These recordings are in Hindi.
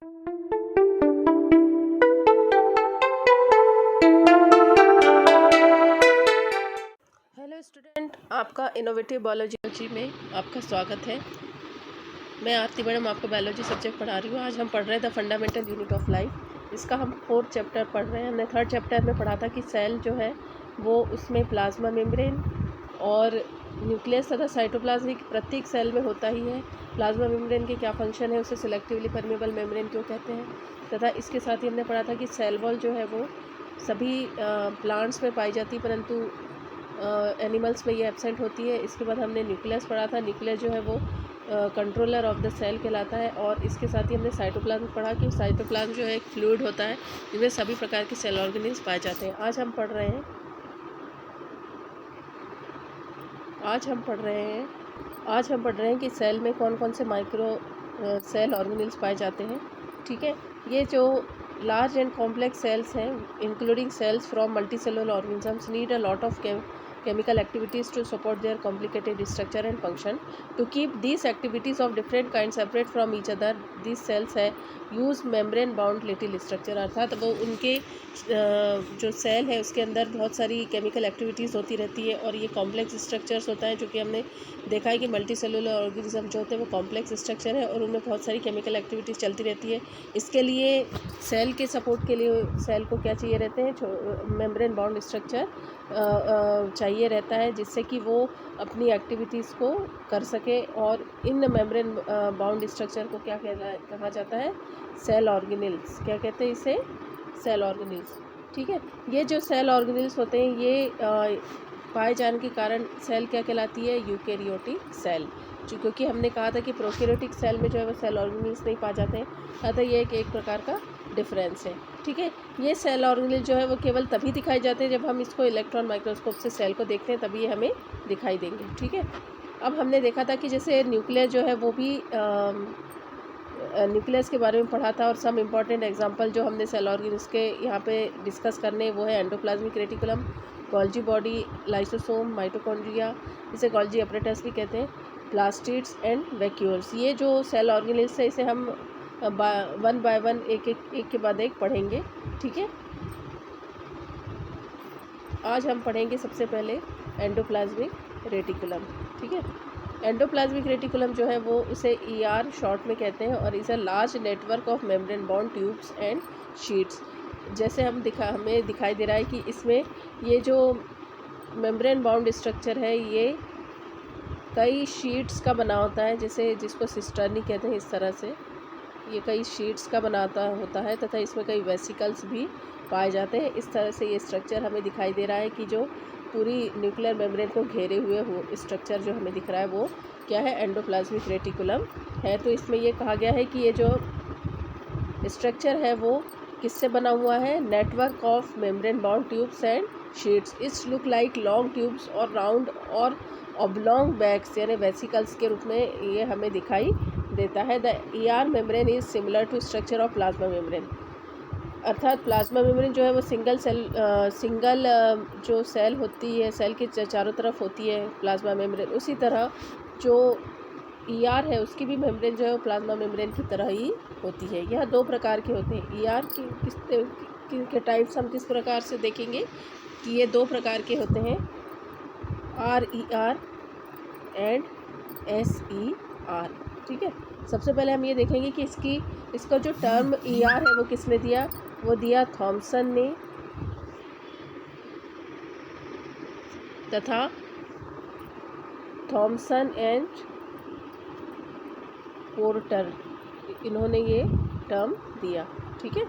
हेलो स्टूडेंट, आपका इनोवेटिव बायोलॉजी में आपका स्वागत है। मैं आरती मैडम आपको बायोलॉजी सब्जेक्ट पढ़ा रही हूँ। आज हम पढ़ रहे हैं the fundamental unit of life. इसका हम 4th चैप्टर पढ़ रहे हैं। हमने 3rd चैप्टर में पढ़ा था कि सेल जो है वो उसमें प्लाज्मा मेम्ब्रेन और न्यूक्लियस तथा साइटोप्लाज्म प्रत्येक सेल में होता ही है। प्लाज्मा मेम्ब्रेन के क्या फंक्शन है, उसे सिलेक्टिवली परमेबल मेम्ब्रेन क्यों कहते हैं, तथा इसके साथ ही हमने पढ़ा था कि सेल वॉल जो है वो सभी प्लांट्स में पाई जाती है परंतु एनिमल्स में ये एब्सेंट होती है। इसके बाद हमने न्यूक्लियस पढ़ा था। न्यूक्लियस जो है वो कंट्रोलर ऑफ द सेल कहलाता है। और इसके साथ ही हमने साइटोप्लाज्म पढ़ा कि साइटोप्लाज्म जो है एक फ्लूइड होता है जिसमें सभी प्रकार के सेल ऑर्गेनिल्स पाए जाते हैं। आज हम पढ़ रहे हैं कि सेल में कौन कौन से माइक्रो सेल ऑर्गेनिल्स पाए जाते हैं। ठीक है, ये जो लार्ज एंड कॉम्प्लेक्स सेल्स हैं including cells from multicellular organisms need a lot of chemical activities to support their complicated structure and function. To keep these activities of different kinds separate from each other, these cells है use membrane bound little structure, अर्थात वो उनके जो सेल है उसके अंदर बहुत सारी केमिकल एक्टिविटीज़ होती रहती है और ये कॉम्प्लेक्स स्ट्रक्चर्स होता है, जो कि हमने देखा है कि मल्टी सेलुलर ऑर्गेनिज्म जो होते हैं वो कॉम्प्लेक्स स्ट्रक्चर है और उनमें बहुत सारी केमिकल एक्टिविटीज़ चलती रहती है। इसके लिए सेल के सपोर्ट के लिए सेल को क्या चाहिए रहते हैं, मेम्ब्रेन बाउंड स्ट्रक्चर चाहिए रहता है, जिससे कि वो अपनी एक्टिविटीज़ को कर सके। और इन मेम्ब्रेन बाउंड स्ट्रक्चर को क्या कहा जाता है, सेल ऑर्गेनिल्स। क्या कहते हैं इसे, सेल ऑर्गेनिल्स। ठीक है, ये जो सेल ऑर्गेनिल्स होते हैं ये पाए जाने के कारण सेल क्या कहलाती है, यूकेरियोटिक सेल। क्योंकि हमने कहा था कि प्रोकैरियोटिक सेल में जो है वो सेल ऑर्गेनिल्स नहीं पाए जाते हैं, अतः ये एक प्रकार का डिफरेंस है। ठीक है, ये सेल ऑर्गेनिल जो है वो केवल तभी दिखाई जाते हैं जब हम इसको इलेक्ट्रॉन माइक्रोस्कोप से सेल को देखते हैं, तभी ये हमें दिखाई देंगे। ठीक है, अब हमने देखा था कि जैसे न्यूक्लियस जो है वो भी न्यूक्लियस के बारे में पढ़ा था। और सम इम्पॉर्टेंट एग्जांपल जो हमने सेल ऑर्गेनिल्स के यहाँ पे डिस्कस करने वो है endoplasmic reticulum, Golgi body, lysosome, mitochondria, इसे गोल्जी अपरेटस भी कहते हैं, प्लास्टिड्स एंड वैक्यूल्स। ये जो सेल ऑर्गेनिल्स है इसे हम वन बाय वन एक के बाद एक पढ़ेंगे। ठीक है, आज हम पढ़ेंगे सबसे पहले एंडोप्लाज्मिक रेटिकुलम। ठीक है, एंडोप्लाज्मिक रेटिकुलम जो है वो उसे ER शॉर्ट में कहते हैं और इसे large network of membrane bound tubes and sheets. जैसे हमें दिखाई दे रहा है कि इसमें ये जो मेम्ब्रेन बाउंड स्ट्रक्चर है ये कई शीट्स का बना होता है, जैसे जिसको सिस्टर्नी कहते हैं। इस तरह से ये कई शीट्स का बनाता होता है तथा इसमें कई वेसिकल्स भी पाए जाते हैं। इस तरह से ये स्ट्रक्चर हमें दिखाई दे रहा है कि जो पूरी न्यूक्लियर मेम्ब्रेन को घेरे हुए हो स्ट्रक्चर जो हमें दिख रहा है वो क्या है, एंडोप्लाज्मिक रेटिकुलम है। तो इसमें ये कहा गया है कि ये जो स्ट्रक्चर है वो किससे बना हुआ है, network of membrane bound tubes and sheets. It's look like long tubes और राउंड और ऑब्लॉन्ग बैग्स यानी वेसिकल्स के रूप में ये हमें दिखाई देता है। The ER membrane is similar to structure of plasma membrane, अर्थात प्लाज्मा मेम्ब्रेन जो है वो सिंगल जो सेल होती है, सेल के चारों तरफ होती है प्लाज्मा मेम्ब्रेन, उसी तरह जो ER है उसकी भी मेम्ब्रेन जो है वो प्लाज्मा मेम्ब्रेन की तरह ही होती है। यह 2 प्रकार के होते हैं। ER के टाइप्स हम किस प्रकार से देखेंगे कि ये 2 प्रकार के होते हैं, RER एंड SER। ठीक है, सबसे पहले हम ये देखेंगे कि इसका जो टर्म ER है वो किसने दिया, वो दिया थॉमसन ने तथा थॉमसन एंड पोर्टर, इन्होंने ये टर्म दिया। ठीक है,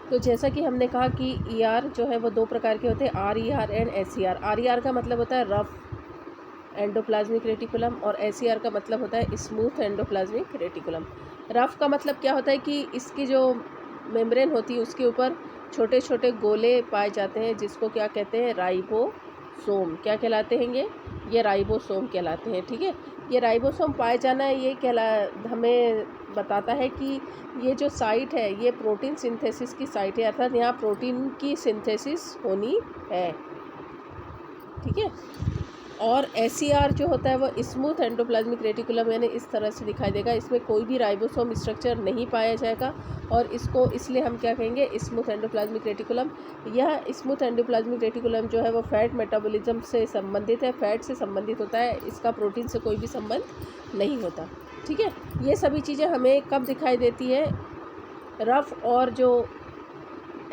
तो जैसा कि हमने कहा कि ER जो है वो 2 प्रकार के होते हैं, RER एंड SER। RER का मतलब होता है रफ एंडोप्लाज्मिक रेटिकुलम और SER का मतलब होता है स्मूथ एंडोप्लाज्मिक रेटिकुलम। रफ का मतलब क्या होता है कि इसकी जो मेम्ब्रेन होती है उसके ऊपर छोटे छोटे गोले पाए जाते हैं, जिसको क्या कहते हैं, राइबोसोम। क्या कहलाते हैं ये राइबोसोम कहलाते हैं। ठीक है, ये राइबोसोम पाए जाना ये हमें बताता है कि ये जो साइट है ये प्रोटीन सिंथेसिस की साइट है, अर्थात यहाँ प्रोटीन की सिंथेसिस होनी है। ठीक है, और SER जो होता है वो स्मूथ एंडोप्लाज्मिक रेटिकुलम यानी इस तरह से दिखाई देगा। इसमें कोई भी राइबोसोम स्ट्रक्चर नहीं पाया जाएगा और इसको इसलिए हम क्या कहेंगे, स्मूथ एंडोप्लाज्मिक रेटिकुलम। यह स्मूथ एंडोप्लाज्मिक रेटिकुलम जो है वो फैट मेटाबॉलिज्म से संबंधित है, फैट से संबंधित होता है, इसका प्रोटीन से कोई भी संबंध नहीं होता। ठीक है, ये सभी चीज़ें हमें कब दिखाई देती है, रफ और जो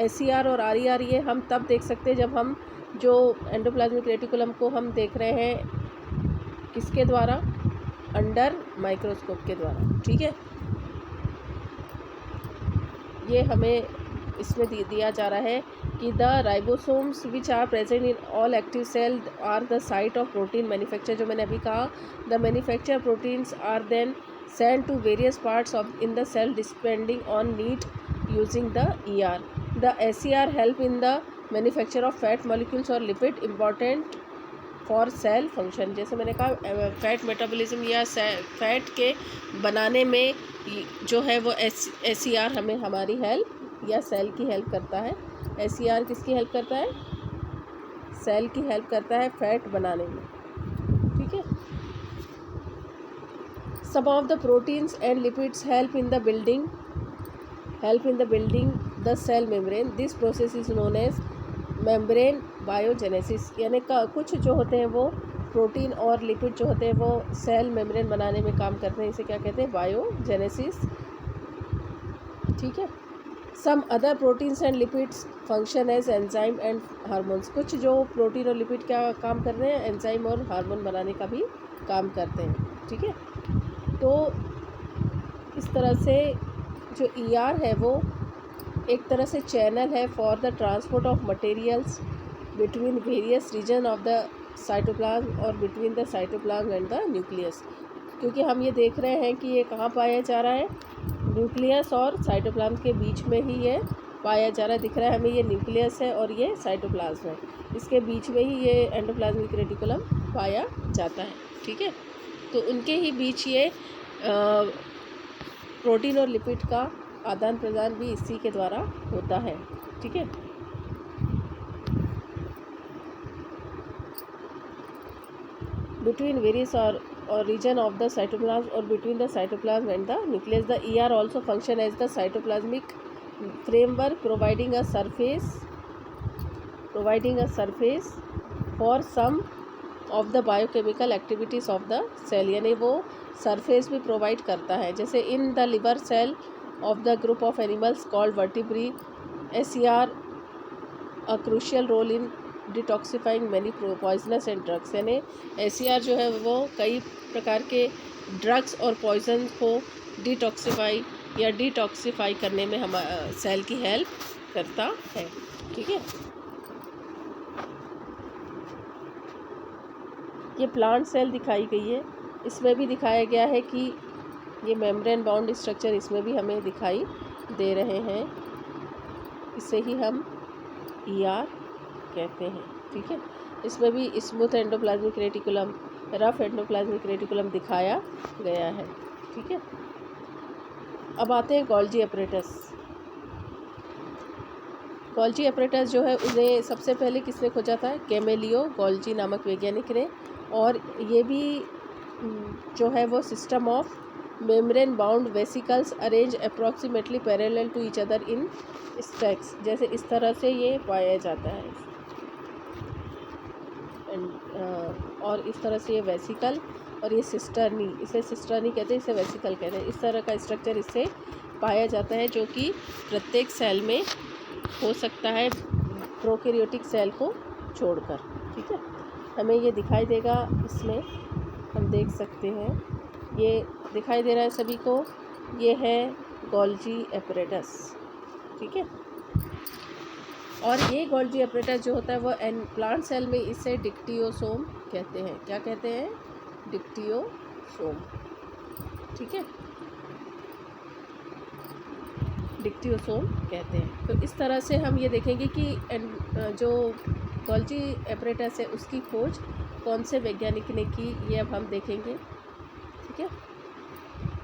SER और RER ये हम तब देख सकते हैं जब हम जो एंडोप्लाज्मिक रेटिकुलम को हम देख रहे हैं किसके द्वारा, अंडर माइक्रोस्कोप के द्वारा। ठीक है, ये हमें इसमें दिया जा रहा है कि the ribosomes which are present in all active cell are the site of protein manufacture. जो मैंने अभी कहा, the manufacture proteins are then send to various parts of in the cell depending on need using the ER। The SER help in the manufacture of fat molecules और lipid important for cell function. जैसे मैंने कहा फैट मेटाबॉलिज्म या फैट के बनाने में जो है वो SER हमें हमारी हेल्प या सेल की हेल्प करता है। SER किसकी हेल्प करता है, सेल की हेल्प करता है फैट बनाने में। ठीक है, some of the proteins and lipids help in the building the cell membrane. This process is known as membrane biogenesis. यानी कुछ जो होते हैं वो प्रोटीन और लिपिड जो होते हैं वो सेल मेम्ब्रेन बनाने में काम करते हैं, इसे क्या कहते हैं, बायोजेनेसिस। ठीक है, some other proteins and lipids function as enzyme and hormones. कुछ जो प्रोटीन और लिपिड क्या काम कर रहे हैं, एंजाइम और हार्मोन बनाने का भी काम करते हैं। ठीक है, तो इस तरह से जो ER है वो एक तरह से चैनल है for the transport of materials between various region of the cytoplasm और between the cytoplasm and the nucleus. क्योंकि हम ये देख रहे हैं कि ये कहाँ पाया जा रहा है, न्यूक्लियस और साइटोप्लाज्म के बीच में ही ये पाया जा रहा है। दिख रहा है हमें, ये न्यूक्लियस है और ये साइटोप्लाज्म है, इसके बीच में ही ये एंडोप्लाज्मिक रेटिकुलम पाया जाता है। ठीक है, तो उनके ही बीच ये प्रोटीन और लिपिड का आदान प्रदान भी इसी के द्वारा होता है। ठीक है, बिटवीन वेरियस और region of the cytoplasm or between the cytoplasm and the nucleus. The ER also function as the cytoplasmic framework, providing a surface for some of the biochemical activities of the cell। यानी वो सरफेस भी प्रोवाइड करता है। जैसे in the liver cell of the group of animals called vertebrae, SER a crucial role in detoxifying many poisonous and drugs. यानी SER जो है वो कई प्रकार के ड्रग्स और पॉइजन को डिटॉक्सिफाई करने में हम सेल की हेल्प करता है। ठीक है, ये प्लांट सेल दिखाई गई है, इसमें भी दिखाया गया है कि ये मेम्ब्रेन बाउंड स्ट्रक्चर इसमें भी हमें दिखाई दे रहे हैं, इसे ही हम ER कहते हैं। ठीक है, इसमें भी smooth endoplasmic reticulum, rough endoplasmic reticulum दिखाया गया है। ठीक है, अब आते हैं गोल्जी अपरेटस। गोल्जी अपरेटस जो है उन्हें सबसे पहले किसने खोजा था, कैमेलियो गोल्जी नामक वैज्ञानिक ने। और ये भी जो है वो system of membrane bound vesicles arrange approximately parallel to each other in stacks. जैसे इस तरह से ये पाया जाता है और इस तरह से ये वेसिकल और ये सिस्टर्नी, इसे सिस्टर्नी कहते हैं, इसे वेसिकल कहते हैं। इस तरह का स्ट्रक्चर इससे पाया जाता है जो कि प्रत्येक सेल में हो सकता है प्रोकैरियोटिक सेल को छोड़कर। ठीक है, हमें ये दिखाई देगा, इसमें हम देख सकते हैं, ये दिखाई दे रहा है सभी को, ये है गोल्जी अपरेटस। ठीक है, और ये गोल्जी अपरेटस जो होता है वो प्लांट सेल में इसे डिक्टियोसोम कहते हैं। क्या कहते हैं, डिक्टियोसोम। ठीक है, डिक्टियोसोम कहते हैं। तो इस तरह से हम ये देखेंगे कि जो गोल्जी अपरेटस है उसकी खोज कौन से वैज्ञानिक ने की, ये अब हम देखेंगे। ठीक है,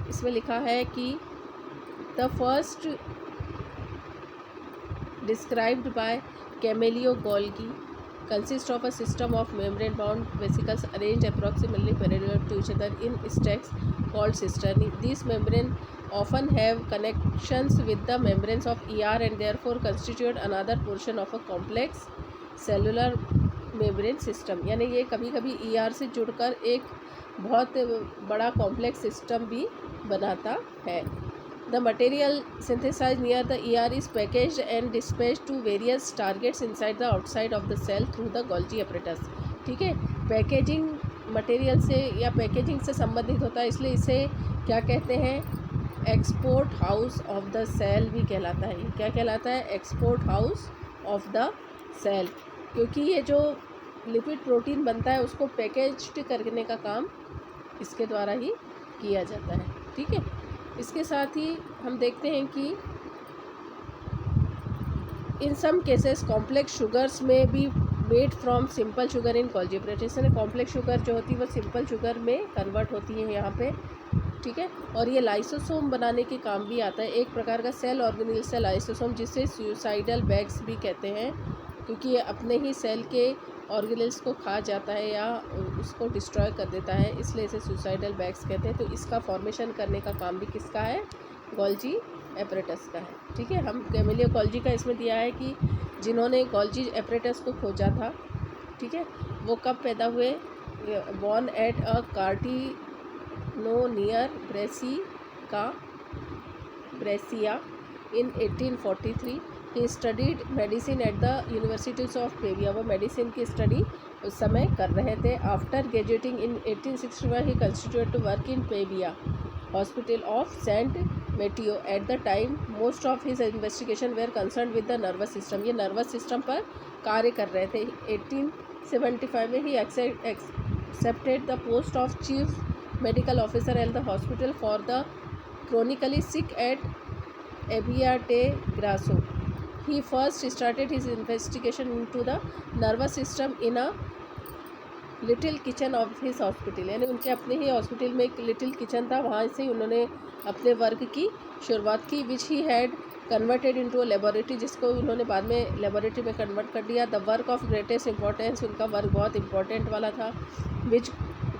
इसमें लिखा है कि the first described by Camillo Golgi consist of a system of membrane-bound vesicles arranged approximately parallel to each other in stacks called cisternae. These membranes often have connections with the membranes of ER and therefore constitute another portion of a complex cellular membrane system. यानी ये कभी कभी ER से जुड़कर एक बहुत बड़ा कॉम्प्लेक्स सिस्टम भी बनाता है. The material synthesized near the ER is packaged and dispatched to various targets inside the outside of the cell through the Golgi apparatus. ठीक है, पैकेजिंग मटेरियल से या पैकेजिंग से संबंधित होता है, इसलिए इसे क्या कहते हैं, export house of the cell भी कहलाता है. क्या कहलाता है, export house of the cell, क्योंकि ये जो लिपिड प्रोटीन बनता है उसको पैकेज्ड करने का काम इसके द्वारा ही किया जाता है. ठीक है, इसके साथ ही हम देखते हैं कि इन सम केसेस कॉम्प्लेक्स शुगर्स में भी made from simple sugar in Golgi apparatus. Complex sugar जो होती है वो सिंपल शुगर में कन्वर्ट होती है यहाँ पे. ठीक है, और ये लाइसोसोम बनाने के काम भी आता है. एक प्रकार का सेल ऑर्गेनेल से लाइसोसोम, जिसे सुसाइडल बैग्स भी कहते हैं, क्योंकि ये अपने ही सेल के ऑर्गेनेल्स को खा जाता है या उसको डिस्ट्रॉय कर देता है, इसलिए इसे सुसाइडल बैग्स कहते हैं. तो इसका फॉर्मेशन करने का काम भी किसका है, गोल्जी एपरेटस का है. ठीक है, हम कैमेलिया गोल्जी का इसमें दिया है कि जिन्होंने गोल्जी एपरेटस को खोजा था, ठीक है, वो कब पैदा हुए, born at a Corteno near Brescia in 1843. He studied medicine at the universities of Pavia. वो मेडिसिन की स्टडी उस समय कर रहे थे. After graduating in 1861 he constituted to work in Pavia hospital of Saint Matteo. At the time most of his investigation were concern with the nervous system. ये नर्वस सिस्टम पर कार्य कर रहे थे. 1875 में he accepted the post of chief medical officer at the hospital for the chronically sick at Abbiategrasso. He first started his investigation into the nervous system in a little kitchen of his hospital. यानी उनके अपने ही हॉस्पिटल में एक लिटिल किचन था, वहाँ से उन्होंने अपने वर्क की शुरुआत की. Which he had converted into a laboratory, जिसको उन्होंने बाद में लेबोरेटरी में कन्वर्ट कर दिया. The work of greatest importance, उनका वर्क बहुत इंपॉर्टेंट वाला था. Which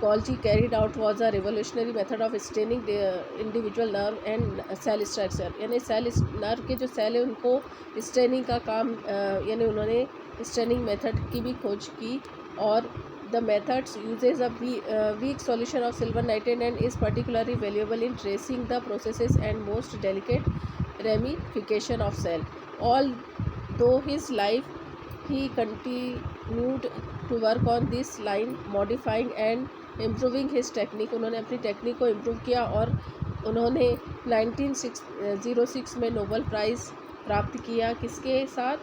Golgi carried out was a revolutionary method of staining the individual nerve and cell structure. यानी सेल नर्व के जो सेल है उनको स्टेनिंग का काम, यानी उन्होंने स्टेनिंग मेथड की भी खोज की. और the methods uses a weak solution of silver nitrate and is particularly valuable in tracing the processes and most delicate ramification of cell. Although his life he continued to work on this line, modifying and improving his technique. उन्होंने अपनी टेक्निक को इम्प्रूव किया और उन्होंने 1906 में नोबेल प्राइज़ प्राप्त किया. किसके साथ,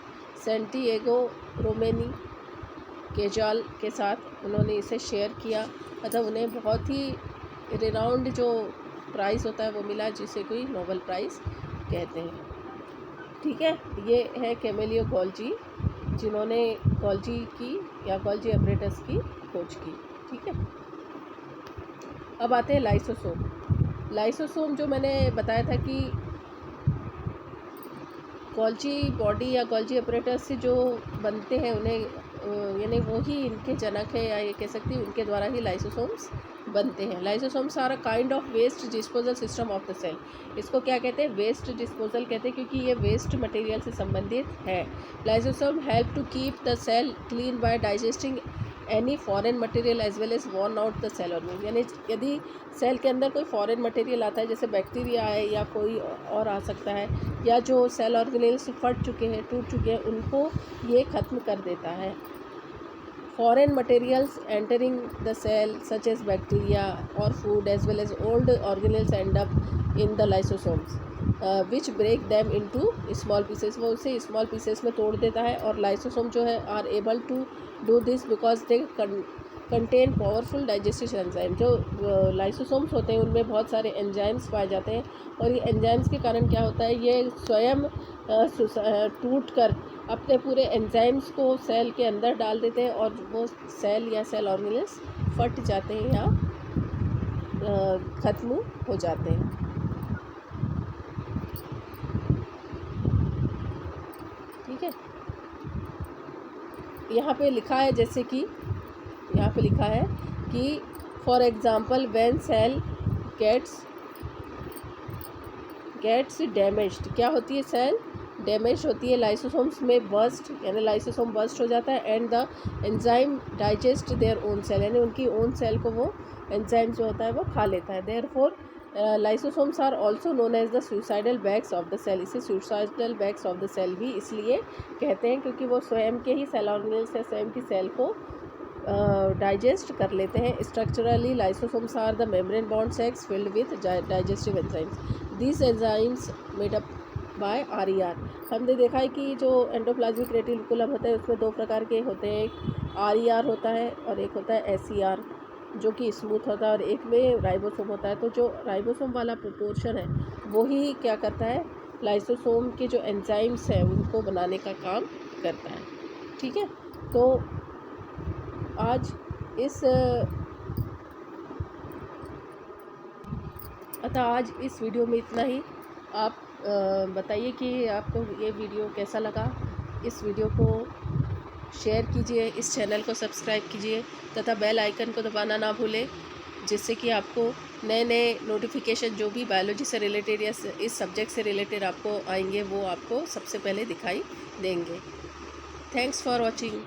सैंटियागो रोमेनी केजाल के साथ उन्होंने इसे शेयर किया. मतलब उन्हें बहुत ही रिनाउंड जो प्राइज़ होता है वो मिला, जिसे कोई नोबेल प्राइज़ कहते हैं. ठीक है, ये है कैमेलिया गोल्जी, जिन्होंने गोल्जी की या गोल्जी एपरेटस की खोज की. ठीक है, अब आते हैं लाइसोसोम. लाइसोसोम जो मैंने बताया था कि गोल्जी बॉडी या गोल्जी एपरेटस से जो बनते हैं उन्हें, यानी वो ही इनके जनक है, या ये कह सकती है उनके द्वारा ही लाइसोसोम्स बनते हैं. Lysosomes are a kind of waste disposal system of the cell. इसको क्या कहते हैं, वेस्ट डिस्पोजल कहते हैं, क्योंकि ये वेस्ट मटेरियल से संबंधित है. Lysosome help to keep the cell clean by digesting any foreign material as well as worn out the cell organism. यानी यदि सेल के अंदर कोई फॉरेन मटेरियल आता है, जैसे बैक्टीरिया है या कोई और आ सकता है, या जो सेल ऑर्गेनेल्स फट चुके हैं, टूट चुके हैं, उनको ये ख़त्म कर देता है. Foreign materials entering the cell such as bacteria or food as well as old organelles end up in the lysosomes, which break them into small pieces. वो उसे small pieces में तोड़ देता है. और lysosome जो है are able to do this because they contain powerful digestive enzymes. जो lysosomes होते हैं उनमें बहुत सारे enzymes पाए जाते हैं, और ये enzymes के कारण क्या होता है, ये स्वयं टूट कर अपने पूरे एंजाइम्स को सेल के अंदर डाल देते हैं, और वो सेल या सेल ऑर्गेनेल्स फट जाते हैं या ख़त्म हो जाते हैं. ठीक है, यहाँ पे लिखा है, जैसे कि यहाँ पे लिखा है कि for example when cell gets damaged, क्या होती है, सेल डैमेज होती है, लाइसोसोम्स में बर्स्ट, यानी लाइसोसोम बर्स्ट हो जाता है, and the enzyme digest their own cell, यानी उनकी ओन सेल को वो एंजाइम जो होता है वो खा लेता है। Therefore lysosomes are also known as the suicidal bags of the cell, इसे suicidal bags of the cell भी इसलिए कहते हैं क्योंकि वो स्वयं के ही सेल ऑर्गेनेल से स्वयं की सेल को डाइजेस्ट कर लेते हैं। Structurally lysosomes are the membrane bond sacs filled with digestive enzymes, these enzymes made up by RER। हमने देखा है कि जो एंडोप्लाज्मिक रेटिकुलम होता है उसमें दो प्रकार के होते हैं, एक RER होता है और एक होता है SER जो कि स्मूथ होता है, और एक में राइबोसोम होता है। तो जो राइबोसोम वाला पोर्शन है वो ही क्या करता है, लाइसोसोम के जो एंजाइम्स हैं उनको बनाने का काम करता है। ठीक है, तो आज इस वीडियो में इतना ही। आप बताइए कि आपको ये वीडियो कैसा लगा। इस वीडियो को शेयर कीजिए, इस चैनल को सब्सक्राइब कीजिए तथा बेल आइकन को दबाना ना भूलें, जिससे कि आपको नए नए नोटिफिकेशन जो भी बायोलॉजी से रिलेटेड या इस सब्जेक्ट से रिलेटेड आपको आएंगे वो आपको सबसे पहले दिखाई देंगे। Thanks for watching.